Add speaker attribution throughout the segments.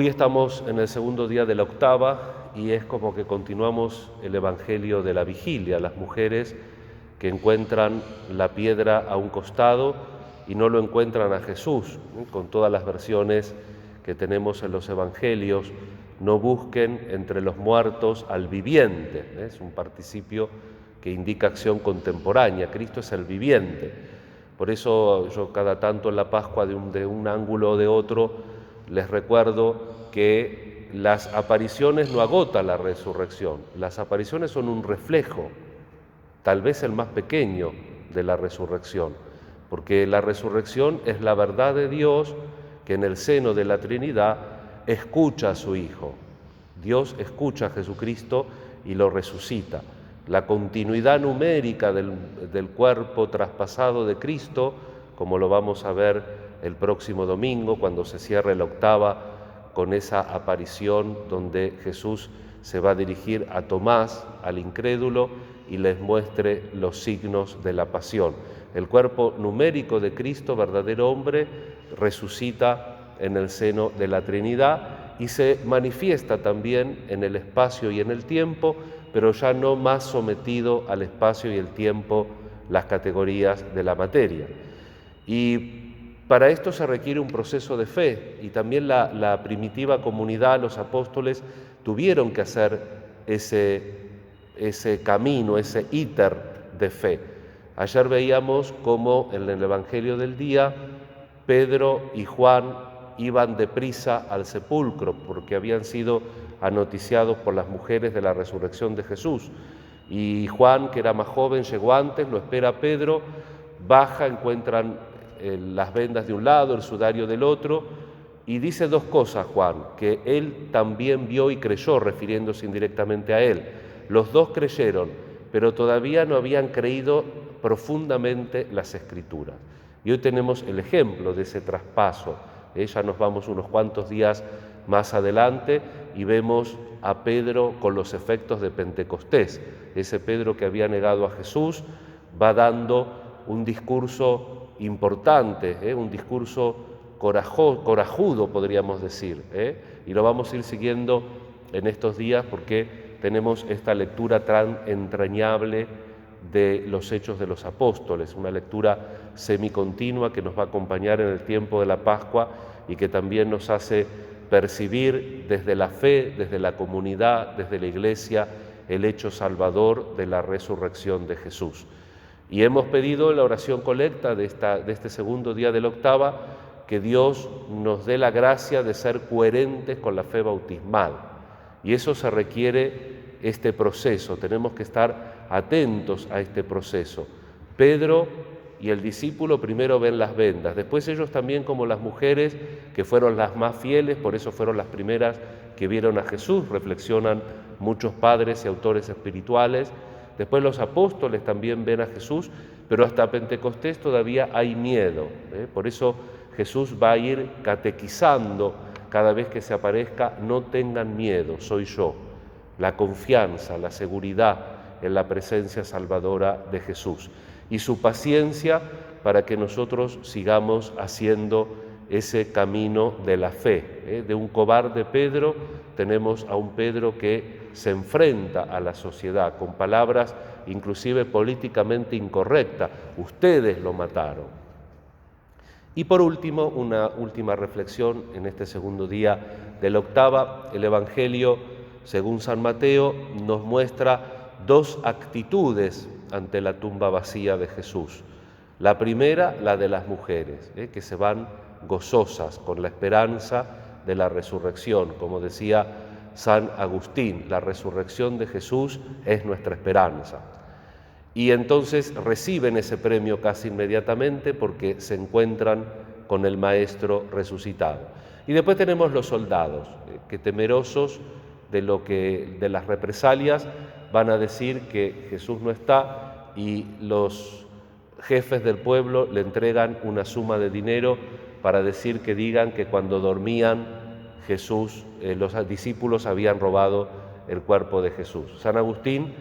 Speaker 1: Hoy estamos en el segundo día de la octava y es como que continuamos el Evangelio de la Vigilia, las mujeres que encuentran la piedra a un costado y no lo encuentran a Jesús, con todas las versiones que tenemos en los Evangelios. No busquen entre los muertos al viviente, es un participio que indica acción contemporánea. Cristo es el viviente. Por eso yo cada tanto en la Pascua de un ángulo o de otro les recuerdo que las apariciones no agotan la resurrección. Las apariciones son un reflejo, tal vez el más pequeño de la resurrección, porque la resurrección es la verdad de Dios que en el seno de la Trinidad escucha a su Hijo. Dios escucha a Jesucristo y lo resucita. La continuidad numérica del cuerpo traspasado de Cristo, como lo vamos a ver el próximo domingo cuando se cierre la octava con esa aparición donde Jesús se va a dirigir a Tomás, al incrédulo, y les muestre los signos de la pasión. El cuerpo numérico de Cristo, verdadero hombre, resucita en el seno de la Trinidad y se manifiesta también en el espacio y en el tiempo, pero ya no más sometido al espacio y el tiempo, las categorías de la materia. Y para esto se requiere un proceso de fe y también la primitiva comunidad, los apóstoles, tuvieron que hacer ese camino, ese íter de fe. Ayer veíamos cómo en el Evangelio del día Pedro y Juan iban deprisa al sepulcro porque habían sido anoticiados por las mujeres de la resurrección de Jesús. Y Juan, que era más joven, llegó antes, lo espera Pedro, baja, encuentran las vendas de un lado, el sudario del otro, y dice dos cosas Juan, que él también vio y creyó, refiriéndose indirectamente a él. Los dos creyeron, pero todavía no habían creído profundamente las Escrituras. Y hoy tenemos el ejemplo de ese traspaso. Ya nos vamos unos cuantos días más adelante y vemos a Pedro con los efectos de Pentecostés. Ese Pedro que había negado a Jesús va dando un discurso importante, un discurso corajudo, podríamos decir, y lo vamos a ir siguiendo en estos días porque tenemos esta lectura tan entrañable de los Hechos de los Apóstoles, una lectura semicontinua que nos va a acompañar en el tiempo de la Pascua y que también nos hace percibir desde la fe, desde la comunidad, desde la Iglesia, el hecho salvador de la resurrección de Jesús. Y hemos pedido en la oración colecta de este segundo día de la octava que Dios nos dé la gracia de ser coherentes con la fe bautismal. Y eso se requiere este proceso, tenemos que estar atentos a este proceso. Pedro y el discípulo primero ven las vendas, después ellos también, como las mujeres, que fueron las más fieles, por eso fueron las primeras que vieron a Jesús, reflexionan muchos padres y autores espirituales. Después los apóstoles también ven a Jesús, pero hasta Pentecostés todavía hay miedo. Por eso Jesús va a ir catequizando cada vez que se aparezca: no tengan miedo, soy yo. La confianza, la seguridad en la presencia salvadora de Jesús. Y su paciencia para que nosotros sigamos haciendo ese camino de la fe. De un cobarde Pedro tenemos a un Pedro que se enfrenta a la sociedad con palabras inclusive políticamente incorrectas: ustedes lo mataron. Y por último, una última reflexión en este segundo día de la octava. El Evangelio, según San Mateo, nos muestra dos actitudes ante la tumba vacía de Jesús. La primera, la de las mujeres, que se van gozosas con la esperanza de la resurrección. Como decía San Agustín, la resurrección de Jesús es nuestra esperanza. Y entonces reciben ese premio casi inmediatamente porque se encuentran con el Maestro resucitado. Y después tenemos los soldados, que temerosos de las represalias van a decir que Jesús no está, y los jefes del pueblo le entregan una suma de dinero para decir que digan que cuando dormían Jesús, los discípulos habían robado el cuerpo de Jesús. San Agustín,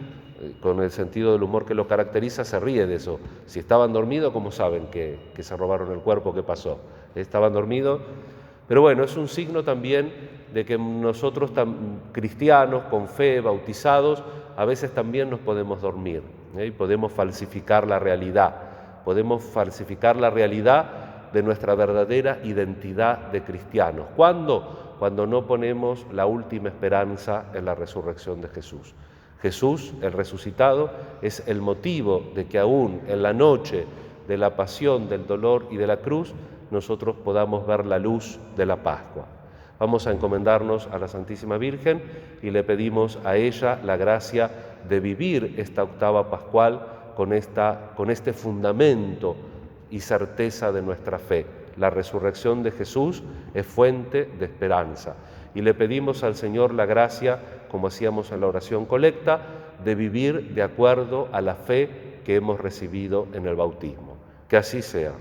Speaker 1: con el sentido del humor que lo caracteriza, se ríe de eso. Si estaban dormidos, ¿cómo saben que se robaron el cuerpo? ¿Qué pasó? Estaban dormidos, Pero bueno, es un signo también de que nosotros cristianos, con fe, bautizados, a veces también nos podemos dormir, y podemos falsificar la realidad. Podemos falsificar la realidad de nuestra verdadera identidad de cristianos. ¿Cuándo? Cuando no ponemos la última esperanza en la resurrección de Jesús. Jesús, el resucitado, es el motivo de que aún en la noche de la pasión, del dolor y de la cruz, nosotros podamos ver la luz de la Pascua. Vamos a encomendarnos a la Santísima Virgen y le pedimos a ella la gracia de vivir esta octava pascual con este fundamento y certeza de nuestra fe. La resurrección de Jesús es fuente de esperanza. Y le pedimos al Señor la gracia, como hacíamos en la oración colecta, de vivir de acuerdo a la fe que hemos recibido en el bautismo. Que así sea.